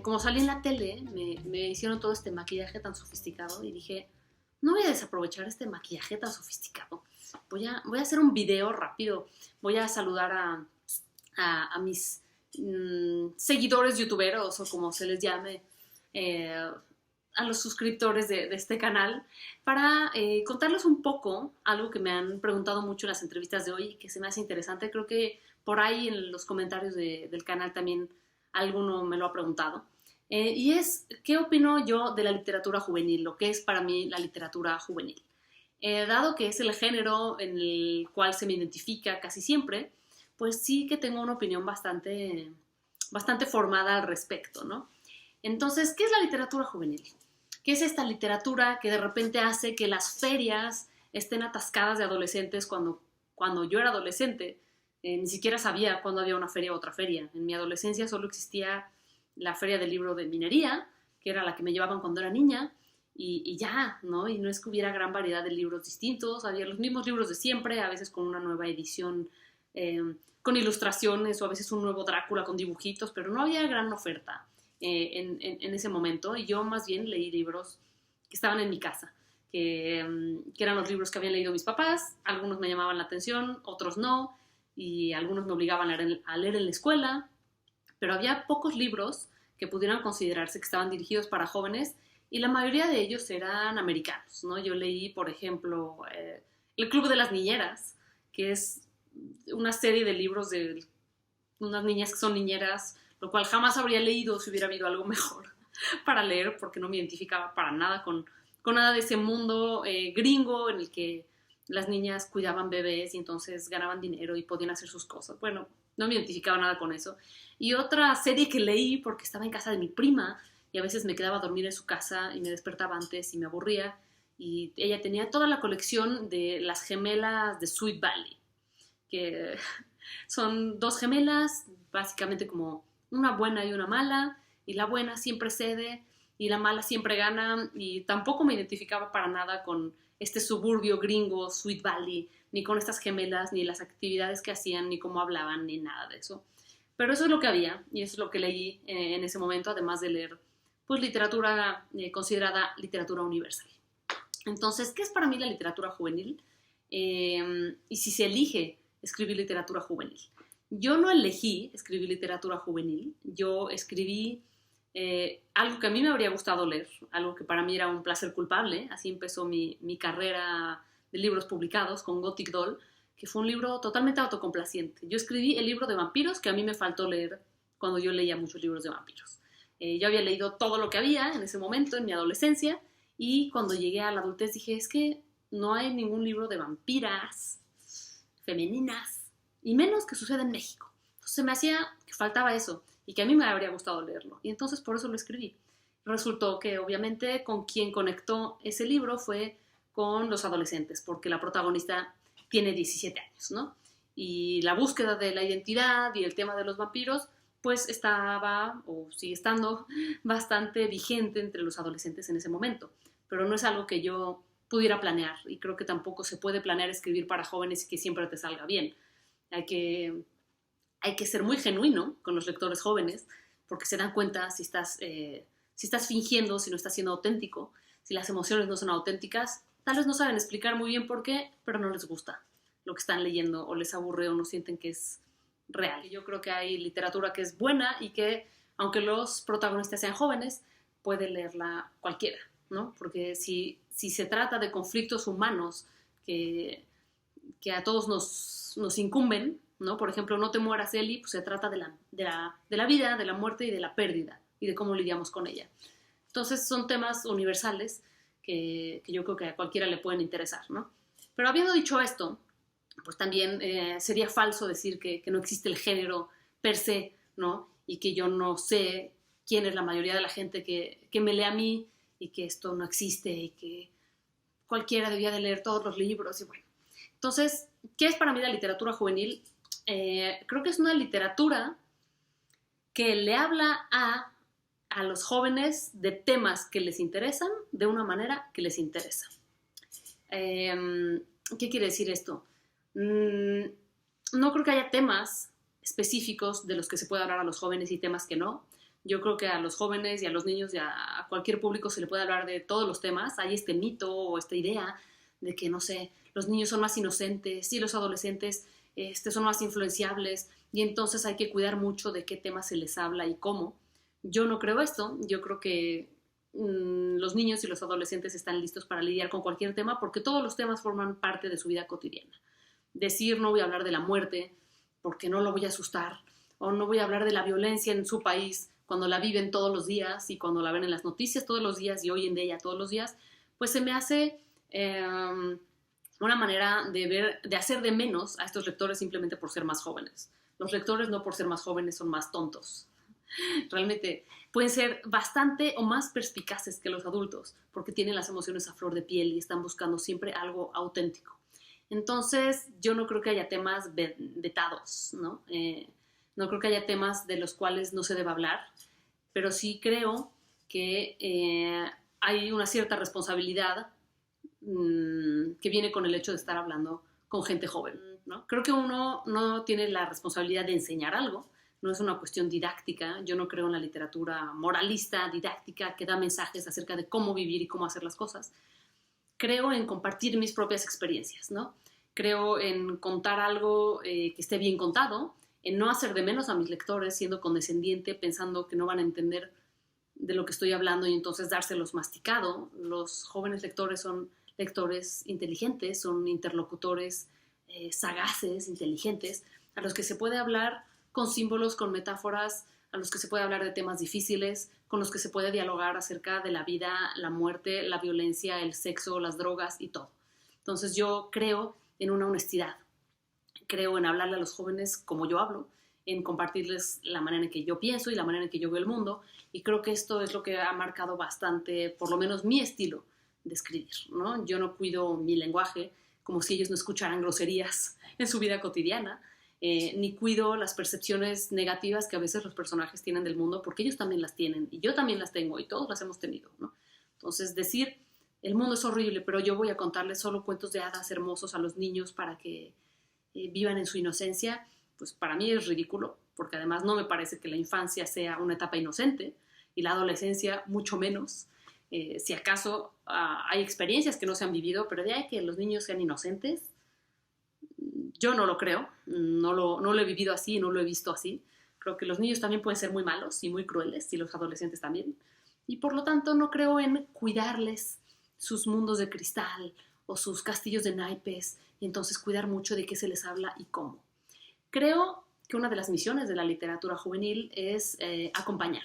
como salí en la tele, me hicieron todo este maquillaje tan sofisticado y dije, no voy a desaprovechar este maquillaje tan sofisticado. Voy a hacer un video rápido. Voy a saludar a mis seguidores youtuberos o como se les llame, a los suscriptores de este canal para contarles un poco algo que me han preguntado mucho en las entrevistas de hoy y que se me hace interesante. Creo que por ahí en los comentarios del canal también alguno me lo ha preguntado. Y es, ¿qué opino yo de la literatura juvenil? Lo que es para mí la literatura juvenil. Dado que es el género en el cual se me identifica casi siempre, pues sí que tengo una opinión bastante formada al respecto, ¿no? Entonces, ¿qué es la literatura juvenil? ¿Qué es esta literatura que de repente hace que las ferias estén atascadas de adolescentes cuando yo era adolescente? Ni siquiera sabía cuándo había una feria u otra feria. En mi adolescencia solo existía la feria del libro de minería, que era la que me llevaban cuando era niña, y ya, ¿no? Y no es que hubiera gran variedad de libros distintos, había los mismos libros de siempre, a veces con una nueva edición, con ilustraciones, o a veces un nuevo Drácula con dibujitos, pero no había gran oferta en ese momento, y yo más bien leí libros que estaban en mi casa, que eran los libros que habían leído mis papás. Algunos me llamaban la atención, otros no, y algunos me obligaban a leer en la escuela, pero había pocos libros que pudieran considerarse que estaban dirigidos para jóvenes, y la mayoría de ellos eran americanos, ¿no? Yo leí, por ejemplo, El Club de las Niñeras, que es una serie de libros de unas niñas que son niñeras, lo cual jamás habría leído si hubiera habido algo mejor para leer, porque no me identificaba para nada con nada de ese mundo gringo en el que las niñas cuidaban bebés y entonces ganaban dinero y podían hacer sus cosas. Bueno, no me identificaba nada con eso. Y otra serie que leí porque estaba en casa de mi prima y a veces me quedaba a dormir en su casa y me despertaba antes y me aburría, y ella tenía toda la colección de las gemelas de Sweet Valley, que son dos gemelas, básicamente como una buena y una mala, y la buena siempre cede y la mala siempre gana, y tampoco me identificaba para nada con este suburbio gringo, Sweet Valley, ni con estas gemelas, ni las actividades que hacían, ni cómo hablaban, ni nada de eso. Pero eso es lo que había, y eso es lo que leí en ese momento, además de leer pues literatura considerada literatura universal. Entonces, ¿qué es para mí la literatura juvenil? Y si se elige escribir literatura juvenil. Yo no elegí escribir literatura juvenil, yo escribí algo que a mí me habría gustado leer, algo que para mí era un placer culpable. Así empezó mi carrera de libros publicados con Gothic Doll, que fue un libro totalmente autocomplaciente. Yo escribí el libro de vampiros que a mí me faltó leer cuando yo leía muchos libros de vampiros. Yo había leído todo lo que había en ese momento, en mi adolescencia, y cuando llegué a la adultez dije, es que no hay ningún libro de vampiras femeninas, y menos que suceda en México. Entonces me hacía que faltaba eso, y que a mí me habría gustado leerlo, y entonces por eso lo escribí. Resultó que obviamente con quien conectó ese libro fue con los adolescentes, porque la protagonista tiene 17 años, ¿no? Y la búsqueda de la identidad y el tema de los vampiros pues estaba, o sigue estando, bastante vigente entre los adolescentes en ese momento. Pero no es algo que yo pudiera planear, y creo que tampoco se puede planear escribir para jóvenes y que siempre te salga bien. Hay que ser muy genuino con los lectores jóvenes, porque se dan cuenta si estás fingiendo, si no estás siendo auténtico, si las emociones no son auténticas. Tal vez no saben explicar muy bien por qué, pero no les gusta lo que están leyendo, o les aburre, o no sienten que es real. Yo creo que hay literatura que es buena y que, aunque los protagonistas sean jóvenes, puede leerla cualquiera, ¿no? Porque si se trata de conflictos humanos que a todos nos incumben, ¿no? Por ejemplo, No te mueras, Eli, pues se trata de la vida, de la muerte y de la pérdida, y de cómo lidiamos con ella. Entonces son temas universales que yo creo que a cualquiera le pueden interesar, ¿no? Pero habiendo dicho esto, pues también sería falso decir que no existe el género per se, ¿no? Y que yo no sé quién es la mayoría de la gente que me lee a mí, y que esto no existe, y que cualquiera debía de leer todos los libros, y bueno. Entonces, ¿qué es para mí la literatura juvenil? Creo que es una literatura que le habla a los jóvenes de temas que les interesan de una manera que les interesa. ¿Qué quiere decir esto? No creo que haya temas específicos de los que se pueda hablar a los jóvenes y temas que no. Yo creo que a los jóvenes y a los niños y a cualquier público se le puede hablar de todos los temas. Hay este mito o esta idea de que, no sé, los niños son más inocentes y los adolescentes son más influenciables y entonces hay que cuidar mucho de qué temas se les habla y cómo. Yo no creo esto. Yo creo que los niños y los adolescentes están listos para lidiar con cualquier tema porque todos los temas forman parte de su vida cotidiana. Decir no voy a hablar de la muerte porque no lo voy a asustar, o no voy a hablar de la violencia en su país cuando la viven todos los días y cuando la ven en las noticias todos los días y oyen de ella todos los días, pues se me hace una manera de hacer de menos a estos lectores simplemente por ser más jóvenes. Los lectores no por ser más jóvenes son más tontos. Realmente pueden ser bastante o más perspicaces que los adultos porque tienen las emociones a flor de piel y están buscando siempre algo auténtico. Entonces, yo no creo que haya temas vetados, ¿no? No creo que haya temas de los cuales no se deba hablar, pero sí creo que hay una cierta responsabilidad que viene con el hecho de estar hablando con gente joven, ¿no? Creo que uno no tiene la responsabilidad de enseñar algo, no es una cuestión didáctica. Yo no creo en la literatura moralista, didáctica, que da mensajes acerca de cómo vivir y cómo hacer las cosas. Creo en compartir mis propias experiencias, ¿no? Creo en contar algo que esté bien contado, en no hacer de menos a mis lectores siendo condescendiente, pensando que no van a entender de lo que estoy hablando y entonces dárselos masticado. Los jóvenes lectores son lectores inteligentes, son interlocutores sagaces, inteligentes, a los que se puede hablar con símbolos, con metáforas, a los que se puede hablar de temas difíciles, con los que se puede dialogar acerca de la vida, la muerte, la violencia, el sexo, las drogas y todo. Entonces yo creo en una honestidad, creo en hablarle a los jóvenes como yo hablo, en compartirles la manera en que yo pienso y la manera en que yo veo el mundo, y creo que esto es lo que ha marcado bastante, por lo menos mi estilo de escribir, ¿no? Yo no cuido mi lenguaje como si ellos no escucharan groserías en su vida cotidiana, ni cuido las percepciones negativas que a veces los personajes tienen del mundo, porque ellos también las tienen, y yo también las tengo, y todos las hemos tenido, ¿no? Entonces, decir, el mundo es horrible, pero yo voy a contarles solo cuentos de hadas hermosos a los niños para que vivan en su inocencia, pues para mí es ridículo, porque además no me parece que la infancia sea una etapa inocente, y la adolescencia mucho menos. Si acaso hay experiencias que no se han vivido, pero de ahí que los niños sean inocentes, yo no lo creo, no lo he vivido así, no lo he visto así. Creo que los niños también pueden ser muy malos y muy crueles, y los adolescentes también. Y por lo tanto no creo en cuidarles sus mundos de cristal o sus castillos de naipes, y entonces cuidar mucho de qué se les habla y cómo. Creo que una de las misiones de la literatura juvenil es acompañar.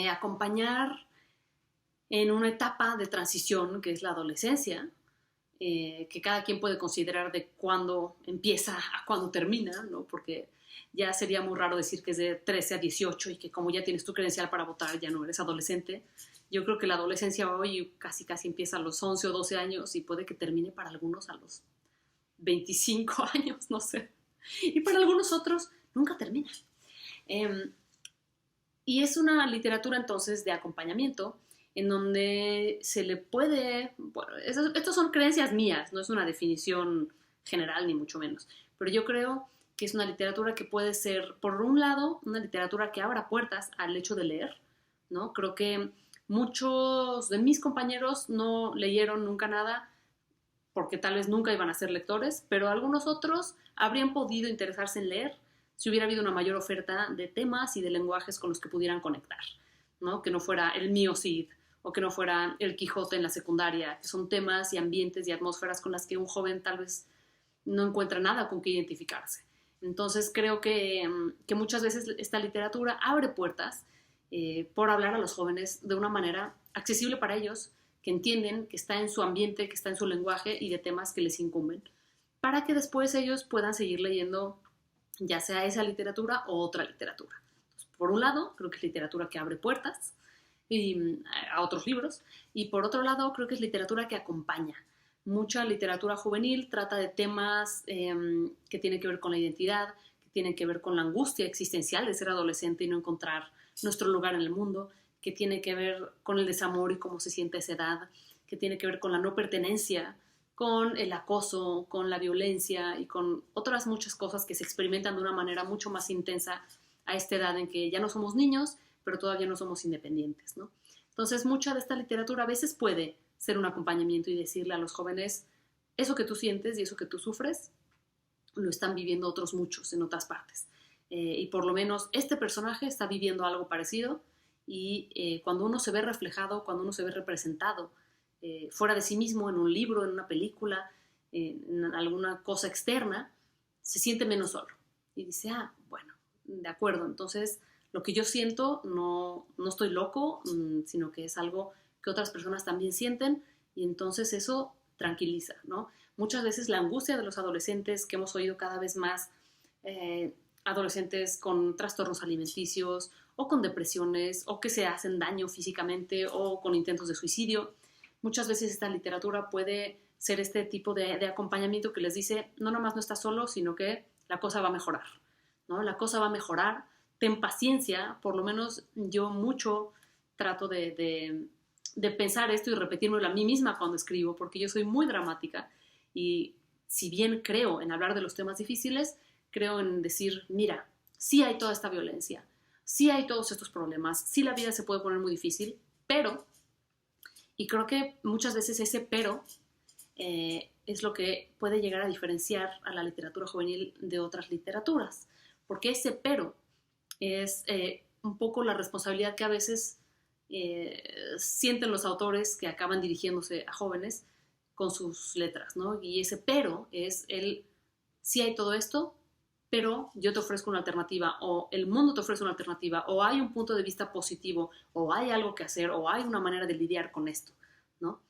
Acompañar en una etapa de transición que es la adolescencia, que cada quien puede considerar de cuándo empieza a cuándo termina, ¿no? Porque ya sería muy raro decir que es de 13 a 18 y que como ya tienes tu credencial para votar ya no eres adolescente. Yo creo que la adolescencia hoy casi empieza a los 11 o 12 años y puede que termine para algunos a los 25 años, no sé. Y para algunos otros nunca termina. Y es una literatura entonces de acompañamiento en donde se le puede, bueno, estos son creencias mías, no es una definición general ni mucho menos, pero yo creo que es una literatura que puede ser, por un lado, una literatura que abra puertas al hecho de leer, ¿no? Creo que muchos de mis compañeros no leyeron nunca nada porque tal vez nunca iban a ser lectores, pero algunos otros habrían podido interesarse en leer si hubiera habido una mayor oferta de temas y de lenguajes con los que pudieran conectar, ¿no? Que no fuera el mío Cid, o que no fuera el Quijote en la secundaria, que son temas y ambientes y atmósferas con las que un joven tal vez no encuentra nada con que identificarse. Entonces creo que muchas veces esta literatura abre puertas por hablar a los jóvenes de una manera accesible para ellos, que entienden, que está en su ambiente, que está en su lenguaje y de temas que les incumben, para que después ellos puedan seguir leyendo ya sea esa literatura o otra literatura. Entonces, por un lado, creo que es literatura que abre puertas a otros libros, y por otro lado creo que es literatura que acompaña. Mucha literatura juvenil trata de temas que tienen que ver con la identidad, que tienen que ver con la angustia existencial de ser adolescente y no encontrar nuestro lugar en el mundo, que tiene que ver con el desamor y cómo se siente esa edad, que tiene que ver con la no pertenencia, con el acoso, con la violencia y con otras muchas cosas que se experimentan de una manera mucho más intensa a esta edad en que ya no somos niños, pero todavía no somos independientes, ¿no? Entonces, mucha de esta literatura a veces puede ser un acompañamiento y decirle a los jóvenes, eso que tú sientes y eso que tú sufres, lo están viviendo otros muchos en otras partes. Y por lo menos este personaje está viviendo algo parecido y cuando uno se ve reflejado, cuando uno se ve representado fuera de sí mismo, en un libro, en una película, en alguna cosa externa, se siente menos solo. Y dice, bueno, de acuerdo, entonces lo que yo siento no estoy loco, sino que es algo que otras personas también sienten y entonces eso tranquiliza, ¿no? Muchas veces la angustia de los adolescentes, que hemos oído cada vez más, adolescentes con trastornos alimenticios o con depresiones o que se hacen daño físicamente o con intentos de suicidio, muchas veces esta literatura puede ser este tipo de acompañamiento que les dice, no nomás no estás solo, sino que la cosa va a mejorar, ¿no? La cosa va a mejorar, ten paciencia, por lo menos yo mucho trato de pensar esto y repetírmelo a mí misma cuando escribo, porque yo soy muy dramática y si bien creo en hablar de los temas difíciles, creo en decir, mira, sí hay toda esta violencia, sí hay todos estos problemas, sí la vida se puede poner muy difícil, pero, y creo que muchas veces ese pero es lo que puede llegar a diferenciar a la literatura juvenil de otras literaturas, porque ese pero es un poco la responsabilidad que a veces sienten los autores que acaban dirigiéndose a jóvenes con sus letras, ¿no? Y ese pero es sí hay todo esto, pero yo te ofrezco una alternativa, o el mundo te ofrece una alternativa, o hay un punto de vista positivo, o hay algo que hacer, o hay una manera de lidiar con esto, ¿no?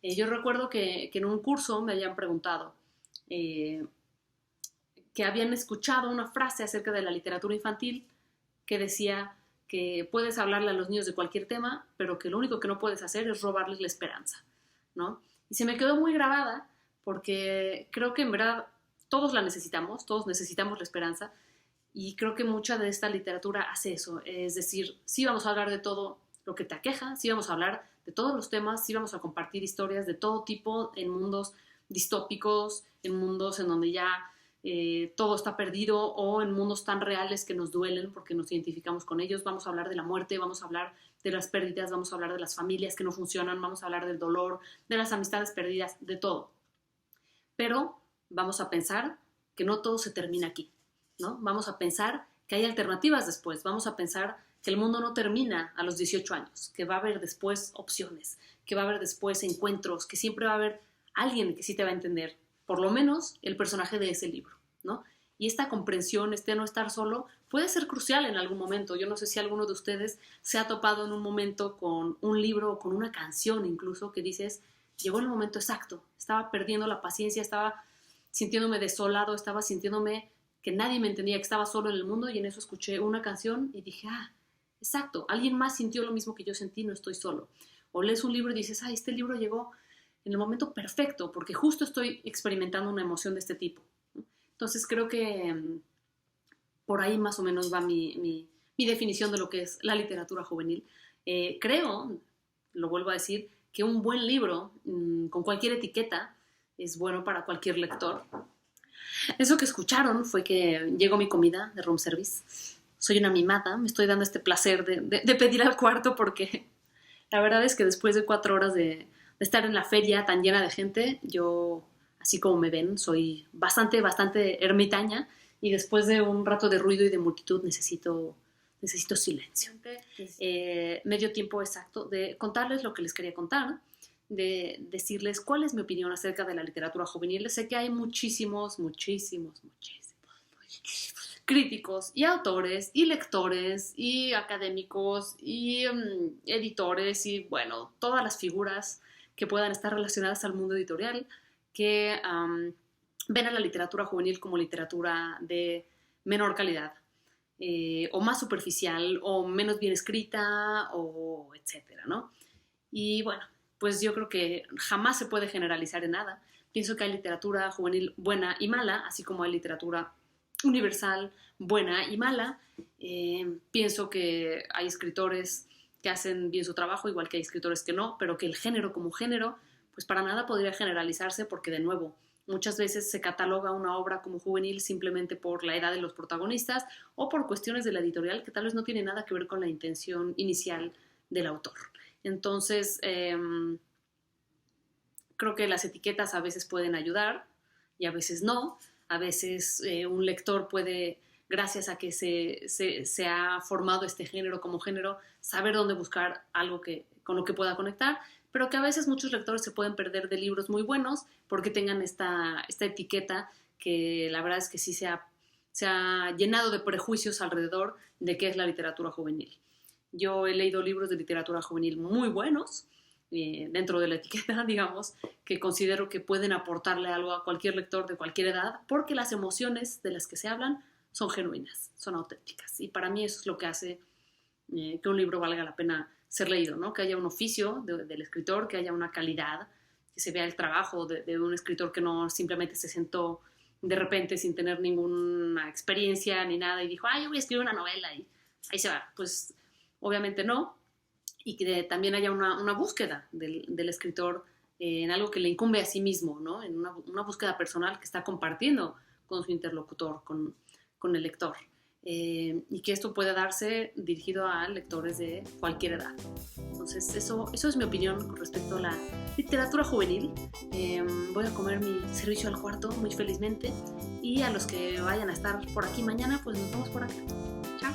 Yo recuerdo que en un curso me habían preguntado que habían escuchado una frase acerca de la literatura infantil que decía que puedes hablarle a los niños de cualquier tema, pero que lo único que no puedes hacer es robarles la esperanza, ¿no? Y se me quedó muy grabada porque creo que en verdad todos la necesitamos, todos necesitamos la esperanza y creo que mucha de esta literatura hace eso, es decir, sí vamos a hablar de todo lo que te aqueja, sí vamos a hablar de todos los temas, sí vamos a compartir historias de todo tipo en mundos distópicos, en mundos en donde ya todo está perdido o en mundos tan reales que nos duelen porque nos identificamos con ellos. Vamos a hablar de la muerte, vamos a hablar de las pérdidas, vamos a hablar de las familias que no funcionan, vamos a hablar del dolor, de las amistades perdidas, de todo. Pero vamos a pensar que no todo se termina aquí, ¿no? Vamos a pensar que hay alternativas después, vamos a pensar que el mundo no termina a los 18 años, que va a haber después opciones, que va a haber después encuentros, que siempre va a haber alguien que sí te va a entender, por lo menos el personaje de ese libro, ¿no? Y esta comprensión, este no estar solo, puede ser crucial en algún momento. Yo no sé si alguno de ustedes se ha topado en un momento con un libro o con una canción incluso que dices, llegó el momento exacto, estaba perdiendo la paciencia, estaba sintiéndome desolado, estaba sintiéndome que nadie me entendía, que estaba solo en el mundo y en eso escuché una canción y dije, exacto, alguien más sintió lo mismo que yo sentí, no estoy solo. O lees un libro y dices, este libro llegó en el momento perfecto porque justo estoy experimentando una emoción de este tipo. Entonces creo que por ahí más o menos va mi definición de lo que es la literatura juvenil. Creo, lo vuelvo a decir, que un buen libro con cualquier etiqueta es bueno para cualquier lector. Eso que escucharon fue que llegó mi comida de room service. Soy una mimada, me estoy dando este placer de pedir al cuarto porque la verdad es que después de 4 horas de estar en la feria tan llena de gente, yo, así como me ven, soy bastante ermitaña y después de un rato de ruido y de multitud necesito silencio. Medio tiempo exacto de contarles lo que les quería contar, de decirles cuál es mi opinión acerca de la literatura juvenil. Sé que hay muchísimos críticos y autores y lectores y académicos y editores y bueno, todas las figuras que puedan estar relacionadas al mundo editorial que ven a la literatura juvenil como literatura de menor calidad o más superficial o menos bien escrita o etcétera, ¿no? Y bueno, pues yo creo que jamás se puede generalizar en nada. Pienso que hay literatura juvenil buena y mala, así como hay literatura universal buena y mala. Pienso que hay escritores que hacen bien su trabajo, igual que hay escritores que no, pero que el género como género, pues para nada podría generalizarse porque, de nuevo, Muchas veces se cataloga una obra como juvenil simplemente por la edad de los protagonistas o por cuestiones de la editorial que tal vez no tiene nada que ver con la intención inicial del autor. Entonces, creo que las etiquetas a veces pueden ayudar y a veces no. A veces un lector puede, gracias a que se ha formado este género como género, saber dónde buscar algo con lo que pueda conectar, pero que a veces muchos lectores se pueden perder de libros muy buenos porque tengan esta etiqueta que la verdad es que sí se ha llenado de prejuicios alrededor de qué es la literatura juvenil. Yo he leído libros de literatura juvenil muy buenos, dentro de la etiqueta, digamos, que considero que pueden aportarle algo a cualquier lector de cualquier edad, porque las emociones de las que se hablan son genuinas, son auténticas. Y para mí eso es lo que hace que un libro valga la pena ser leído, ¿no? Que haya un oficio del escritor, que haya una calidad, que se vea el trabajo de un escritor que no simplemente se sentó de repente sin tener ninguna experiencia ni nada y dijo, yo voy a escribir una novela y ahí se va. Pues obviamente no, y que también haya una búsqueda del escritor en algo que le incumbe a sí mismo, ¿no? En una búsqueda personal que está compartiendo con su interlocutor, con el lector. Y que esto puede darse dirigido a lectores de cualquier edad. Entonces, eso es mi opinión con respecto a la literatura juvenil. Voy a comer mi servicio al cuarto muy felizmente, y a los que vayan a estar por aquí mañana, pues nos vemos por acá. Chao.